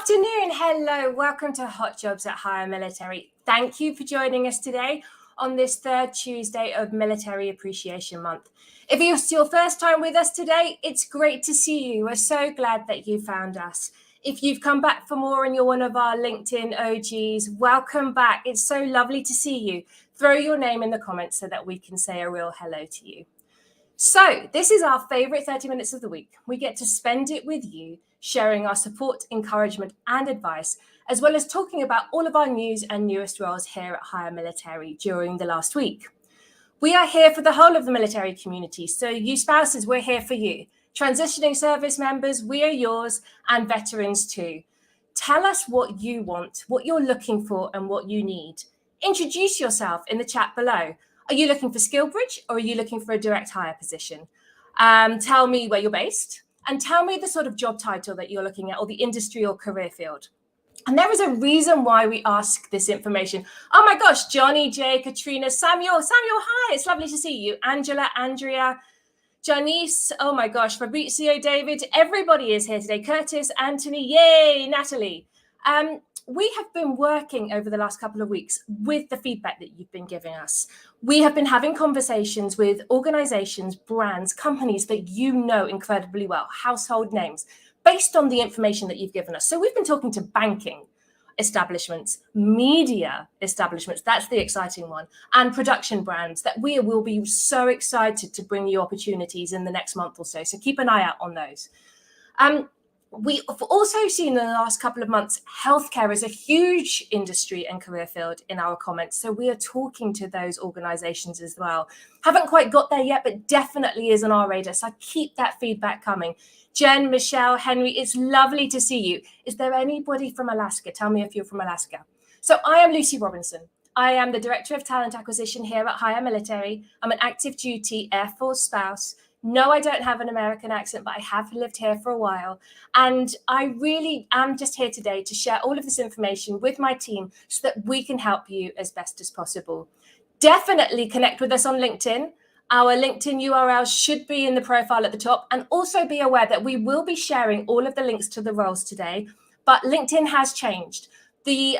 afternoon. Hello. Welcome to Hot Jobs at HireMilitary. Thank you for joining us today on this third Tuesday of Military Appreciation Month. If it's your first time with us today, it's great to see you. We're so glad that you found us. If you've come back for more and you're one of our LinkedIn OGs, welcome back. It's so lovely to see you. Throw your name in the comments so that we can say a real hello to you. So this is our favorite 30 minutes of the week. We get to spend it with you, sharing our support, encouragement, and advice, as well as talking about all of our news and newest roles here at HireMilitary during the last week. We are here for the whole of the military community. So you spouses, we're here for you. Transitioning service members, we are yours, and veterans too. Tell us what you want, what you're looking for, and what you need. Introduce yourself in the chat below. Are you looking for SkillBridge or are you looking for a direct hire position? Tell me where you're based and tell me the sort of job title that you're looking at or the industry or career field. And there is a reason why we ask this information. Oh my gosh, Johnny, Jay, Katrina, Samuel, hi, it's lovely to see you. Angela, Andrea, Janice, oh my gosh, Fabrizio, David, everybody is here today. Curtis, Anthony, yay, Natalie. We have been working over the last couple of weeks with the feedback that you've been giving us. We have been having conversations with organizations, brands, companies that you know incredibly well, household names, based on the information that you've given us. So we've been talking to banking establishments, media establishments, that's the exciting one, and production brands that we will be so excited to bring you opportunities in the next month or so. So keep an eye out on those. We've also seen in the last couple of months, healthcare is a huge industry and career field in our comments. So we are talking to those organizations as well. Haven't quite got there yet, but definitely is on our radar. So keep that feedback coming. Jen, Michelle, Henry, it's lovely to see you. Is there anybody from Alaska? Tell me if you're from Alaska. So I am Lucy Robinson. I am the Director of Talent Acquisition here at HireMilitary. I'm an active duty Air Force spouse. No, I don't have an American accent, but I have lived here for a while. And I really am just here today to share all of this information with my team so that we can help you as best as possible. Definitely connect with us on LinkedIn. Our LinkedIn URL should be in the profile at the top. And also be aware that we will be sharing all of the links to the roles today. But LinkedIn has changed. The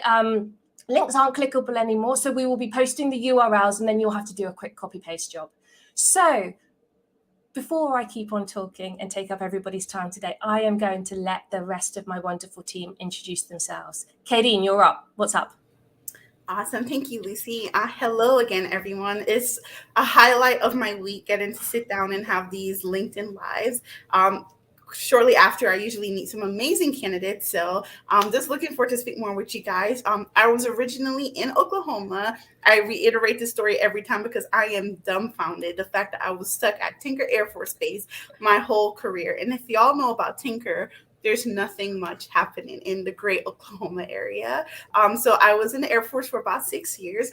links aren't clickable anymore. So we will be posting the URLs and then you'll have to do a quick copy paste job. So before I keep on talking and take up everybody's time today, I am going to let the rest of my wonderful team introduce themselves. Kadeen, you're up. What's up? Awesome. Thank you, Lucy. Hello again, everyone. It's a highlight of my week getting to sit down and have these LinkedIn Lives. Shortly after, I usually meet some amazing candidates. So I'm just looking forward to speak more with you guys. I was originally in Oklahoma. I reiterate this story every time because I am dumbfounded. The fact that I was stuck at Tinker Air Force Base my whole career. And if y'all know about Tinker, there's nothing much happening in the great Oklahoma area. So I was in the Air Force for about 6 years.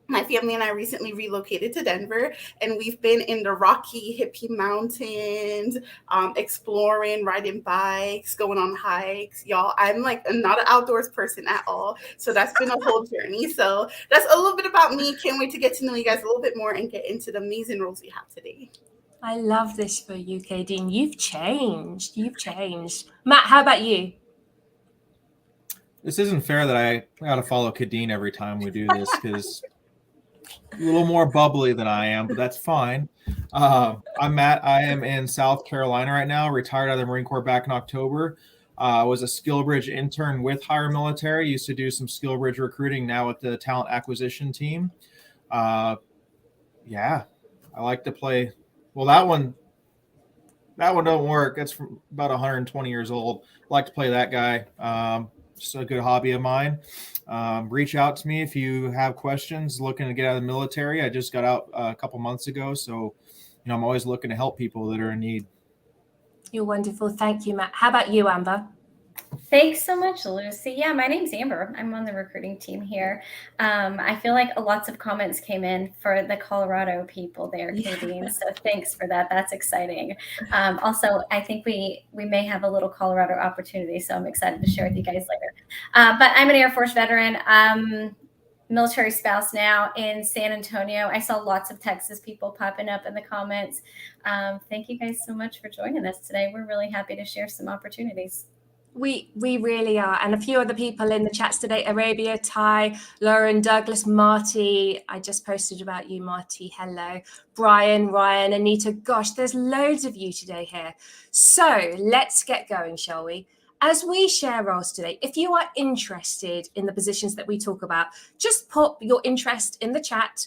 My family and I recently relocated to Denver, and we've been in the Rocky Hippie Mountains, exploring, riding bikes, going on hikes. Y'all, I'm like not an outdoors person at all. So that's been a whole journey. So that's a little bit about me. Can't wait to get to know you guys a little bit more and get into the amazing roles we have today. I love this for you, Kadeen. You've changed. Matt, how about you? This isn't fair that I got to follow Kadeen every time we do this because a little more bubbly than I am, but that's fine. I'm Matt. I am in South Carolina right now, retired out of the Marine Corps back in October. I was a SkillBridge intern with HireMilitary, used to do some SkillBridge recruiting, now with the talent acquisition team. I like to play. Well, that one don't work. That's from about 120 years old. I like to play that guy. Just a good hobby of mine. Reach out to me if you have questions, looking to get out of the military. I just got out a couple months ago. So, I'm always looking to help people that are in need. You're wonderful. Thank you, Matt. How about you, Amber? Thanks so much, Lucy. Yeah, my name's Amber. I'm on the recruiting team here. I feel like lots of comments came in for the Colorado people there, Kadeen. So thanks for that. That's exciting. Also, I think we may have a little Colorado opportunity, so I'm excited to share with you guys later. But I'm an Air Force veteran. Military spouse now in San Antonio. I saw lots of Texas people popping up in the comments. Thank you guys so much for joining us today. We're really happy to share some opportunities. We really are. And a few other people in the chats today: Arabia, Ty, Lauren, Douglas, Marty. I just posted about you, Marty. Hello. Brian, Ryan, Anita. Gosh, there's loads of you today here. So let's get going, shall we? As we share roles today, if you are interested in the positions that we talk about, just pop your interest in the chat.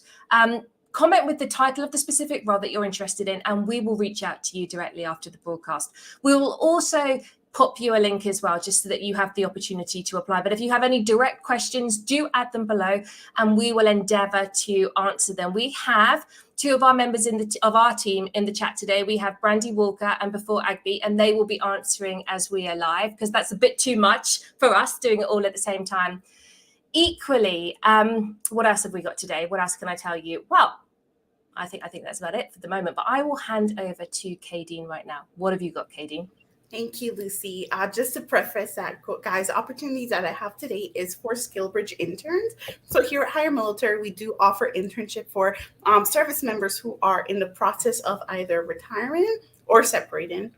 Comment with the title of the specific role that you're interested in, and we will reach out to you directly after the broadcast. We will also pop you a link as well, just so that you have the opportunity to apply. But if you have any direct questions, do add them below and we will endeavor to answer them. We have two of our members of our team in the chat today. We have Brandy Walker and Before Agby, and they will be answering as we are live, because that's a bit too much for us doing it all at the same time. Equally, what else have we got today? What else can I tell you? Well, I think that's about it for the moment, but I will hand over to Kadeen right now. What have you got, Kadeen? Thank you, Lucy. Just to preface that, guys, opportunities that I have today is for SkillBridge interns. So here at HireMilitary, we do offer internship for service members who are in the process of either retiring or separating.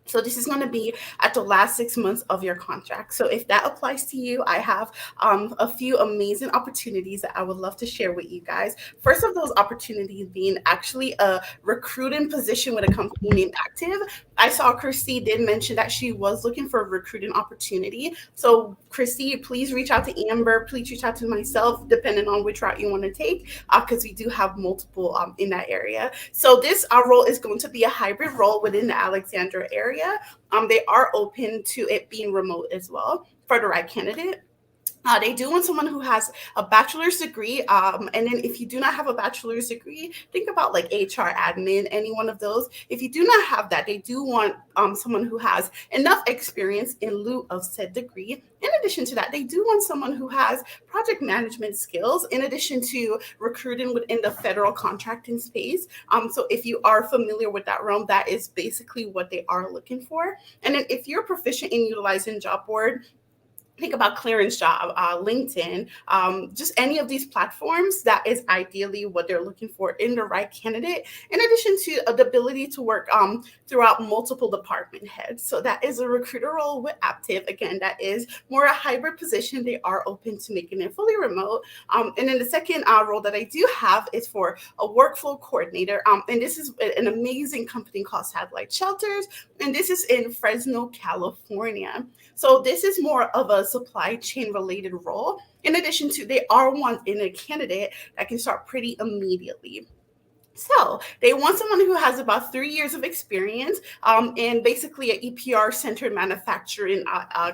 So this is going to be at the last 6 months of your contract. So if that applies to you, I have a few amazing opportunities that I would love to share with you guys. First of those opportunities being actually a recruiting position with a company named Active. I saw Christy did mention that she was looking for a recruiting opportunity. So Christy, please reach out to Amber. Please reach out to myself, depending on which route you want to take, because we do have multiple in that area. So this role is going to be a hybrid role within the Alexandria area. They are open to it being remote as well for the right candidate. They do want someone who has a bachelor's degree. And then if you do not have a bachelor's degree, think about like HR admin, any one of those. If you do not have that, they do want someone who has enough experience in lieu of said degree. In addition to that, they do want someone who has project management skills, in addition to recruiting within the federal contracting space. So if you are familiar with that realm, that is basically what they are looking for. And then if you're proficient in utilizing job board, think about ClearanceJob, LinkedIn, just any of these platforms. That is ideally what they're looking for in the right candidate, in addition to the ability to work throughout multiple department heads. So that is a recruiter role with Active. Again, that is more a hybrid position. They are open to making it fully remote. And then the second role that I do have is for a workflow coordinator. And this is an amazing company called Satellite Shelters. And this is in Fresno, California. So this is more of a supply chain related role. In addition to, they are wanting a candidate that can start pretty immediately. So they want someone who has about 3 years of experience and basically an EPR centered manufacturing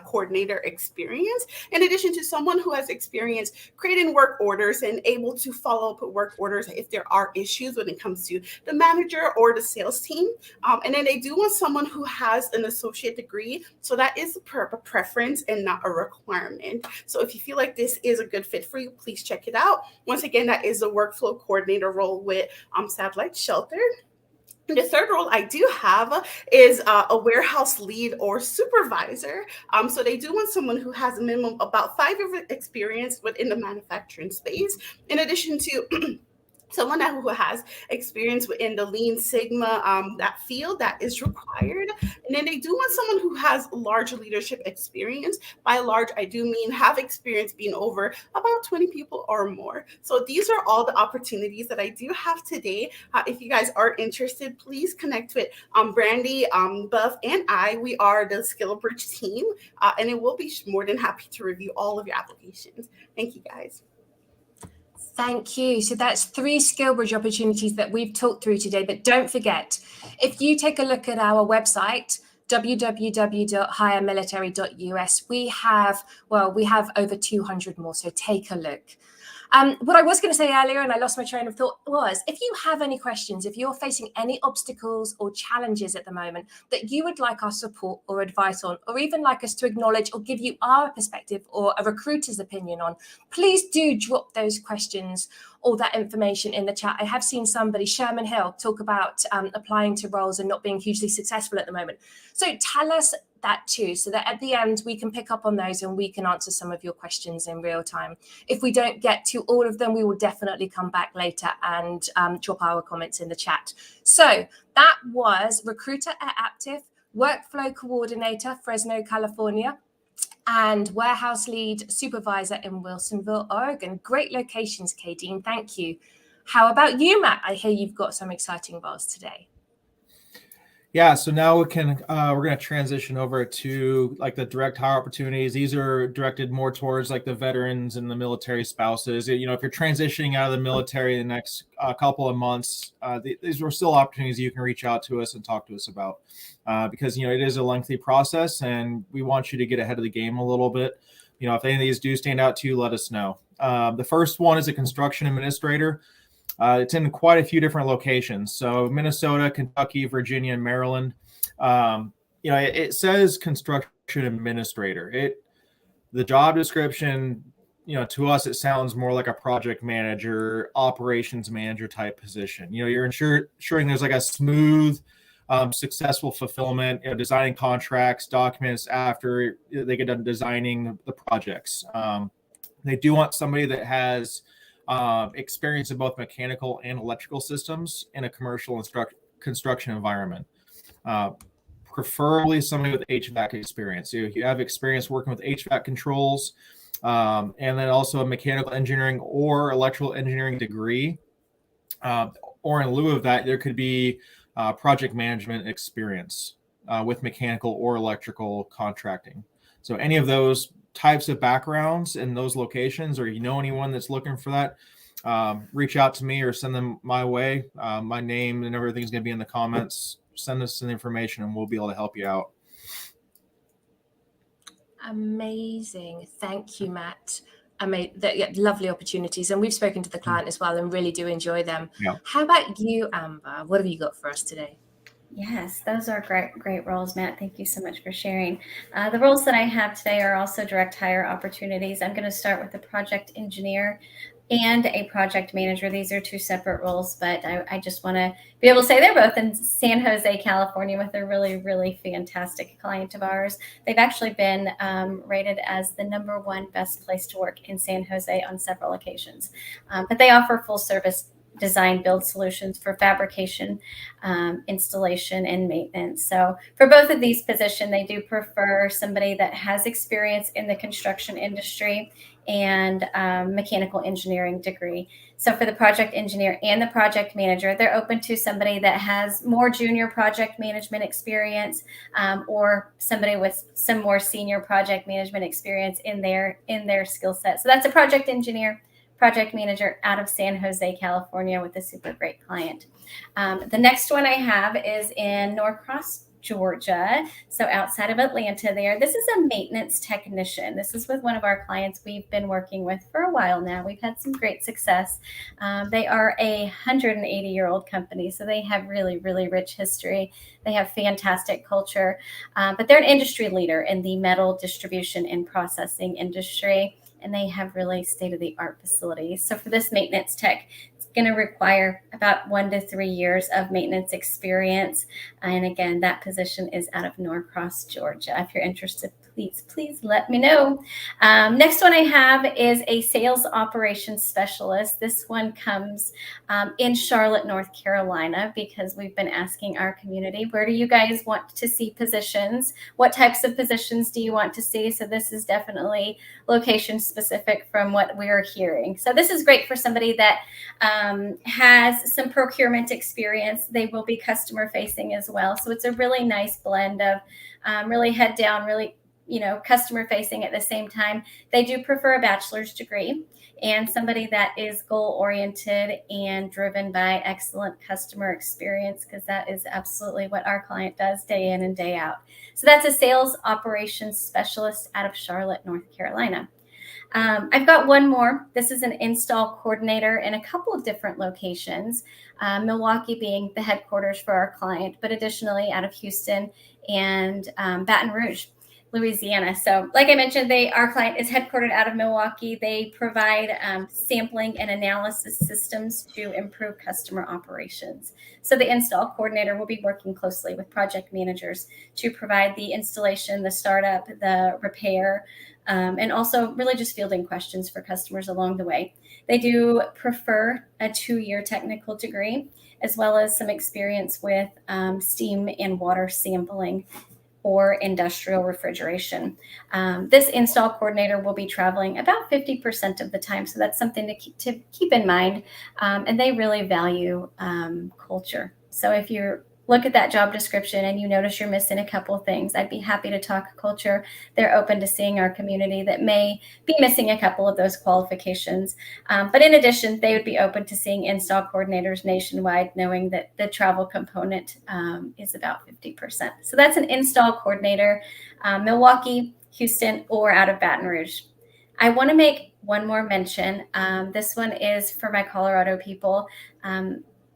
coordinator experience, in addition to someone who has experience creating work orders and able to follow up with work orders if there are issues when it comes to the manager or the sales team. And then they do want someone who has an associate degree. So that is a preference and not a requirement. So if you feel like this is a good fit for you, please check it out. Once again, that is the workflow coordinator role with Satellite Shelter. The third role I do have is a warehouse lead or supervisor. So they do want someone who has a minimum about 5 years of experience within the manufacturing space, in addition to someone who has experience within the Lean Sigma, that field that is required. And then they do want someone who has large leadership experience. By large, I do mean have experience being over about 20 people or more. So these are all the opportunities that I do have today. If you guys are interested, please connect with Brandy, Buff, and I. We are the SkillBridge team, and it will be more than happy to review all of your applications. Thank you, guys. Thank you. So that's 3 SkillBridge opportunities that we've talked through today. But don't forget, if you take a look at our website, www.hiremilitary.us, we have over 200 more. So take a look. What I was going to say earlier, and I lost my train of thought, was if you have any questions, if you're facing any obstacles or challenges at the moment that you would like our support or advice on, or even like us to acknowledge or give you our perspective or a recruiter's opinion on, please do drop those questions or that information in the chat. I have seen somebody, Sherman Hill, talk about applying to roles and not being hugely successful at the moment. So tell us that too, so that at the end we can pick up on those and we can answer some of your questions in real time. If we don't get to all of them, we will definitely come back later and drop our comments in the chat. So that was recruiter at Active, workflow coordinator, Fresno, California, and warehouse lead supervisor in Wilsonville, Oregon. Great locations, Kadeen. Thank you. How about you, Matt? I hear you've got some exciting roles today. Yeah, so now we're going to transition over to like the direct hire opportunities. These are directed more towards like the veterans and the military spouses. You know, if you're transitioning out of the military in the next couple of months, these are still opportunities you can reach out to us and talk to us about because, you know, it is a lengthy process and we want you to get ahead of the game a little bit. You know, if any of these do stand out to you, let us know. The first one is a construction administrator. It's in quite a few different locations. So Minnesota, Kentucky, Virginia, and Maryland. You know, it says construction administrator. The job description, you know, to us, it sounds more like a project manager, operations manager type position. You know, you're ensuring there's like a smooth, successful fulfillment, you know, designing contracts, documents after they get done designing the projects. They do want somebody that has experience in both mechanical and electrical systems in a commercial construction environment. Preferably somebody with HVAC experience. So if you have experience working with HVAC controls, and then also a mechanical engineering or electrical engineering degree, or in lieu of that, there could be project management experience with mechanical or electrical contracting. So any of those types of backgrounds in those locations, or you know anyone that's looking for that, reach out to me or send them my way. My name and everything's going to be in the comments. Send us some information and we'll be able to help you out. Amazing. Thank you, Matt. Lovely opportunities. And we've spoken to the client as well and really do enjoy them. Yeah. How about you, Amber? What have you got for us today? Yes, those are great roles, Matt. Thank you so much for sharing. The roles that I have today are also direct hire opportunities. I'm going to start with a project engineer and a project manager. These are two separate roles, but I just want to be able to say they're both in San Jose, California, with a really, really fantastic client of ours. They've actually been rated as the #1 best place to work in San Jose on several occasions. But they offer full service design build solutions for fabrication, installation, and maintenance. So for both of these positions, they do prefer somebody that has experience in the construction industry and mechanical engineering degree. So for the project engineer and the project manager, they're open to somebody that has more junior project management experience or somebody with some more senior project management experience in their skill set. So that's a project engineer, project manager out of San Jose, California, with a super great client. The next one I have is in Norcross, Georgia, so outside of Atlanta there. This is a maintenance technician. This is with one of our clients we've been working with for a while now. We've had some great success. They are a 180-year-old company, so they have really, really rich history. They have fantastic culture, but they're an industry leader in the metal distribution and processing industry, and they have really state-of-the-art facilities. So for this maintenance tech, it's going to require about 1 to 3 years of maintenance experience. And again, that position is out of Norcross, Georgia. If you're interested, please let me know. Next one I have is a sales operations specialist. This one comes in Charlotte, North Carolina, because we've been asking our community, where do you guys want to see positions? What types of positions do you want to see? So this is definitely location specific from what we're hearing. So this is great for somebody that has some procurement experience. They will be customer facing as well. So it's a really nice blend of really head down, really customer facing at the same time. They do prefer a bachelor's degree and somebody that is goal oriented and driven by excellent customer experience, because that is absolutely what our client does day in and day out. So that's a sales operations specialist out of Charlotte, North Carolina. I've got one more. This is an install coordinator in a couple of different locations, Milwaukee being the headquarters for our client, but additionally out of Houston and Baton Rouge, Louisiana. So like I mentioned, our client is headquartered out of Milwaukee. They provide sampling and analysis systems to improve customer operations. So the install coordinator will be working closely with project managers to provide the installation, the startup, the repair, and also really just fielding questions for customers along the way. They do prefer a 2-year technical degree, as well as some experience with steam and water sampling or industrial refrigeration. This install coordinator will be traveling about 50% of the time, so that's something to keep in mind. And they really value culture. So if you look at that job description and you notice you're missing a couple of things, I'd be happy to talk culture. They're open to seeing our community that may be missing a couple of those qualifications. But in addition, they would be open to seeing install coordinators nationwide, knowing that the travel component is about 50%. So that's an install coordinator, Milwaukee, Houston, or out of Baton Rouge. I want to make one more mention. This one is for my Colorado people.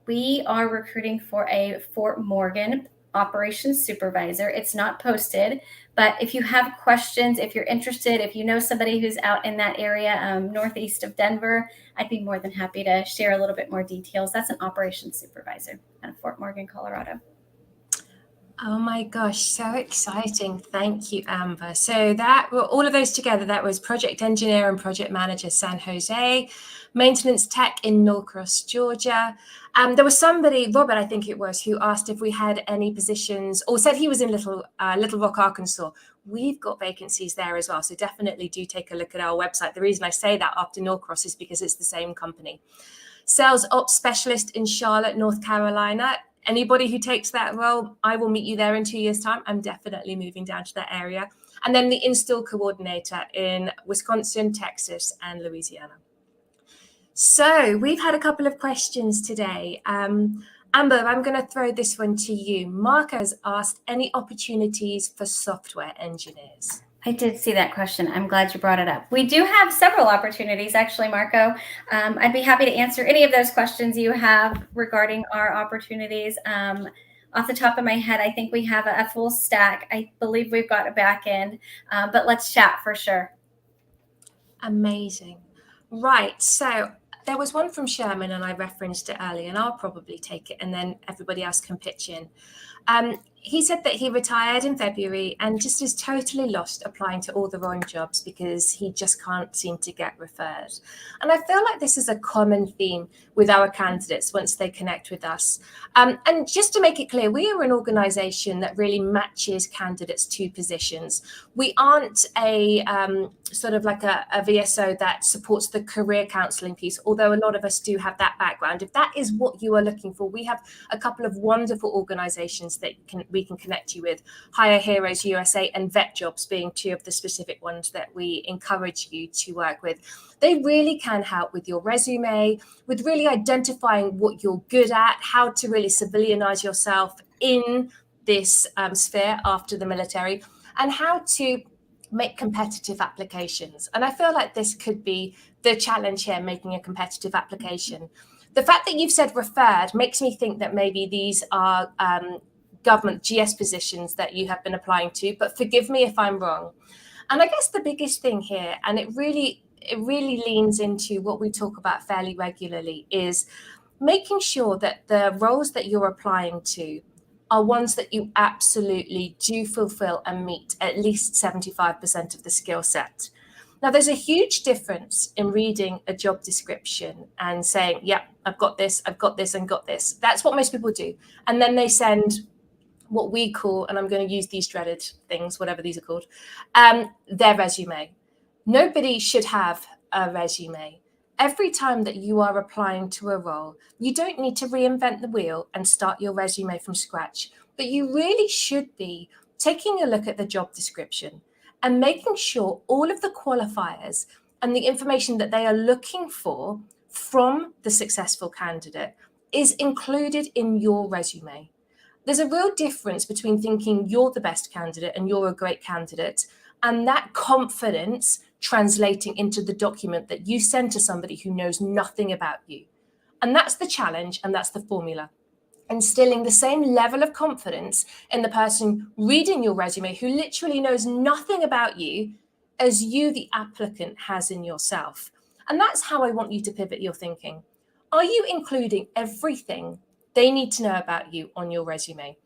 We are recruiting for a Fort Morgan operations supervisor. It's not posted, but if you have questions, if you're interested, if you know somebody who's out in that area, northeast of Denver, I'd be more than happy to share a little bit more details. That's an operations supervisor out of Fort Morgan, Colorado. Oh my gosh, so exciting. Thank you, Amber. So that were all of those together. That was project engineer and project manager, San Jose, maintenance tech in Norcross, Georgia. There was somebody, Robert, I think it was, who asked if we had any positions, or said he was in Little Rock, Arkansas. We've got vacancies there as well. So definitely do take a look at our website. The reason I say that after Norcross is because it's the same company. Sales ops specialist in Charlotte, North Carolina. Anybody who takes that role, I will meet you there in 2 years' time. I'm definitely moving down to that area. And then the install coordinator in Wisconsin, Texas, and Louisiana. So we've had a couple of questions today. Amber, I'm going to throw this one to you. Marco has asked, any opportunities for software engineers? I did see that question. I'm glad you brought it up. We do have several opportunities, actually, Marco. I'd be happy to answer any of those questions you have regarding our opportunities. Off the top of my head, I think we have a full stack. I believe we've got a back end, but let's chat for sure. Amazing. Right. So there was one from Sherman, and I referenced it earlier, and I'll probably take it, and then everybody else can pitch in. He said that he retired in February and just is totally lost applying to all the wrong jobs because he just can't seem to get referred. And I feel like this is a common theme with our candidates once they connect with us. And just to make it clear, we are an organization that really matches candidates to positions. We aren't a sort of like a VSO that supports the career counseling piece, although a lot of us do have that background. If that is what you are looking for, we have a couple of wonderful organizations that we can connect you with. Hire Heroes USA and Vet Jobs being two of the specific ones that we encourage you to work with. They really can help with your resume, with really identifying what you're good at, how to really civilianize yourself in this sphere after the military, and how to make competitive applications. And I feel like this could be the challenge here, making a competitive application. The fact that you've said referred makes me think that maybe these are government GS positions that you have been applying to, but forgive me if I'm wrong. And I guess the biggest thing here, and it really leans into what we talk about fairly regularly, is making sure that the roles that you're applying to are ones that you absolutely do fulfill and meet at least 75% of the skill set. Now, there's a huge difference in reading a job description and saying, yep, I've got this, and got this. That's what most people do. And then they send what we call, and I'm going to use these dreaded things, whatever these are called, their resume. Nobody should have a resume. Every time that you are applying to a role, you don't need to reinvent the wheel and start your resume from scratch, but you really should be taking a look at the job description and making sure all of the qualifiers and the information that they are looking for from the successful candidate is included in your resume. There's a real difference between thinking you're the best candidate and you're a great candidate, and that confidence translating into the document that you send to somebody who knows nothing about you. And that's the challenge, and that's the formula. Instilling the same level of confidence in the person reading your resume who literally knows nothing about you as you, the applicant, has in yourself. And that's how I want you to pivot your thinking. Are you including everything they need to know about you on your resume?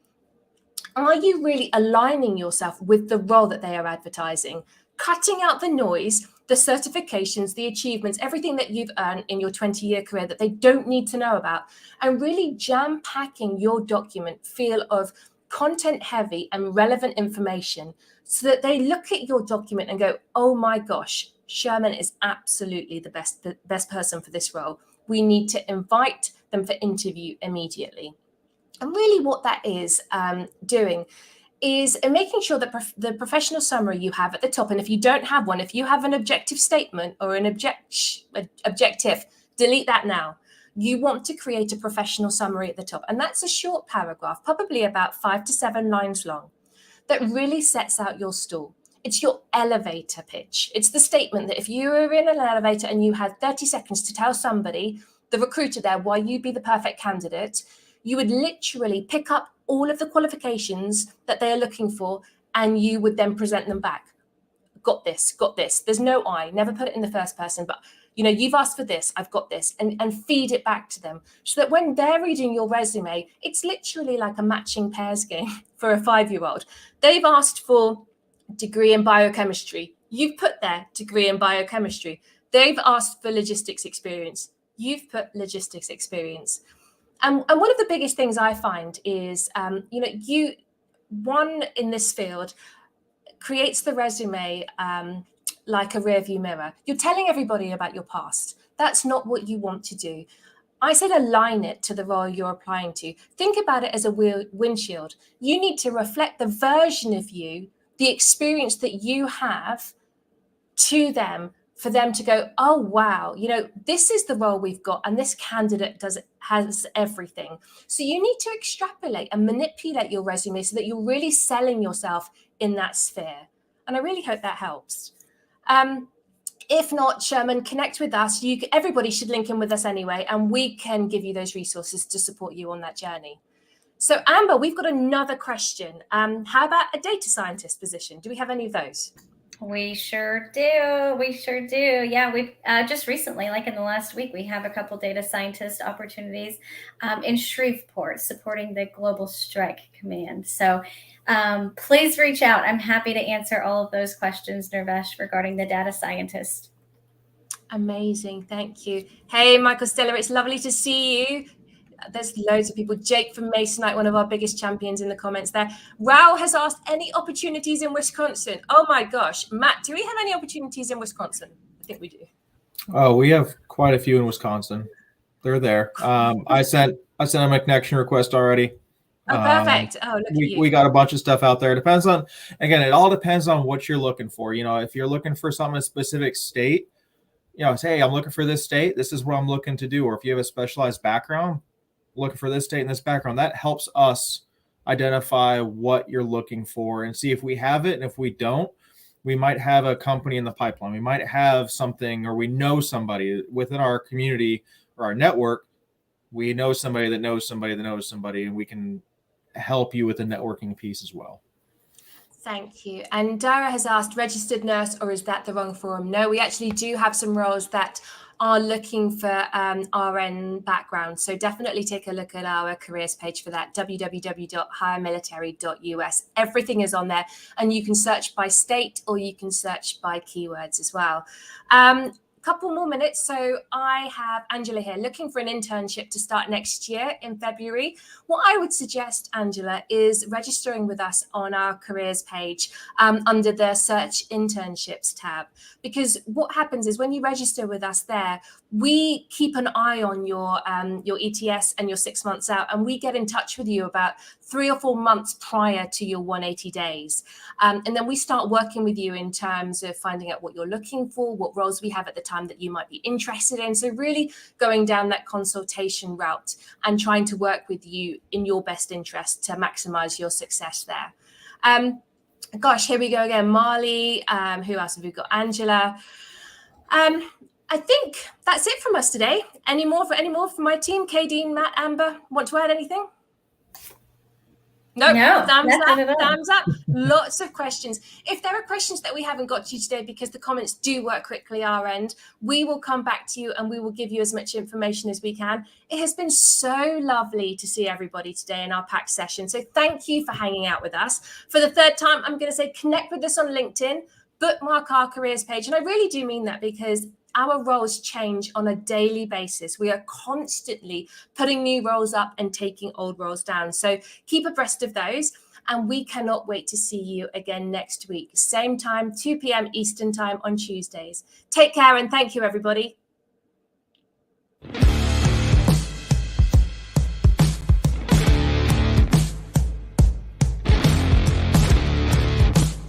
Are you really aligning yourself with the role that they are advertising cutting out the noise, the certifications, the achievements, everything that you've earned in your 20-year career that they don't need to know about, and really jam-packing your document full of content-heavy and relevant information so that they look at your document and go, oh my gosh, Sherman is absolutely the best person for this role. We need to invite them for interview immediately. And really what that is doing is making sure that the professional summary you have at the top, and if you don't have one, if you have an objective statement or an objective, delete that now. You want to create a professional summary at the top. And that's a short paragraph, probably about 5 to 7 lines long, that really sets out your stall. It's your elevator pitch. It's the statement that if you were in an elevator and you had 30 seconds to tell somebody, the recruiter there, why you'd be the perfect candidate, you would literally pick up all of the qualifications that they are looking for, and you would then present them back. Got this, got this. There's no I, never put it in the first person, but you've asked for this, I've got this, and feed it back to them so that when they're reading your resume, it's literally like a matching pairs game for a 5-year-old. They've asked for degree in biochemistry. You've put their degree in biochemistry. They've asked for logistics experience. You've put logistics experience. And one of the biggest things I find is, one in this field creates the resume like a rearview mirror. You're telling everybody about your past. That's not what you want to do. I said align it to the role you're applying to. Think about it as a windshield. You need to reflect the version of you, the experience that you have to them, for them to go, oh, wow, this is the role we've got, and this candidate has everything. So you need to extrapolate and manipulate your resume so that you're really selling yourself in that sphere. And I really hope that helps. If not, Sherman, connect with us. Everybody should link in with us anyway, and we can give you those resources to support you on that journey. So Amber, we've got another question. How about a data scientist position? Do we have any of those? We sure do. We sure do. Yeah, we've just recently, like in the last week, we have a couple data scientist opportunities in Shreveport supporting the Global Strike Command. So please reach out. I'm happy to answer all of those questions, Nirvesh, regarding the data scientist. Amazing. Thank you. Hey, Michael Stella, it's lovely to see you. There's loads of people. Jake from Masonite, one of our biggest champions, in the comments there. Rao has asked, any opportunities in Wisconsin? Oh my gosh. Matt, do we have any opportunities in Wisconsin? I think we do. Oh, we have quite a few in Wisconsin. They're there. I sent them a connection request already. Oh, perfect. Look at you. We got a bunch of stuff out there. It all depends on what you're looking for. If you're looking for something in a specific state, say, hey, I'm looking for this state. This is what I'm looking to do. Or if you have a specialized background, looking for this state and this background, that helps us identify what you're looking for and see if we have it. And if we don't, we might have a company in the pipeline. We might have something, or we know somebody within our community or our network. We know somebody that knows somebody that knows somebody, and we can help you with the networking piece as well. Thank you. And Dara has asked, registered nurse, or is that the wrong forum? No, we actually do have some roles that are looking for RN background. So definitely take a look at our careers page for that, www.HireMilitary.us. Everything is on there, and you can search by state or you can search by keywords as well. Couple more minutes. So I have Angela here looking for an internship to start next year in February. What I would suggest, Angela, is registering with us on our careers page under the search internships tab, because what happens is when you register with us there, we keep an eye on your ETS and your 6 months out, and we get in touch with you about 3 or 4 months prior to your 180 days. And then we start working with you in terms of finding out what you're looking for, what roles we have at the time that you might be interested in. So really going down that consultation route and trying to work with you in your best interest to maximize your success there. Gosh, here we go again. Marley, who else have we got? Angela. I think that's it from us today. Any more from my team? Kadeen, Matt, Amber, want to add anything? Nope. No, thumbs up. Lots of questions. If there are questions that we haven't got to today, because the comments do work quickly our end, we will come back to you and we will give you as much information as we can. It has been so lovely to see everybody today in our packed session. So thank you for hanging out with us. For the third time, I'm going to say connect with us on LinkedIn. bookmark our careers page. And I really do mean that, because our roles change on a daily basis. We are constantly putting new roles up and taking old roles down. So keep abreast of those. And we cannot wait to see you again next week. Same time, 2 p.m. Eastern time on Tuesdays. Take care and thank you, everybody.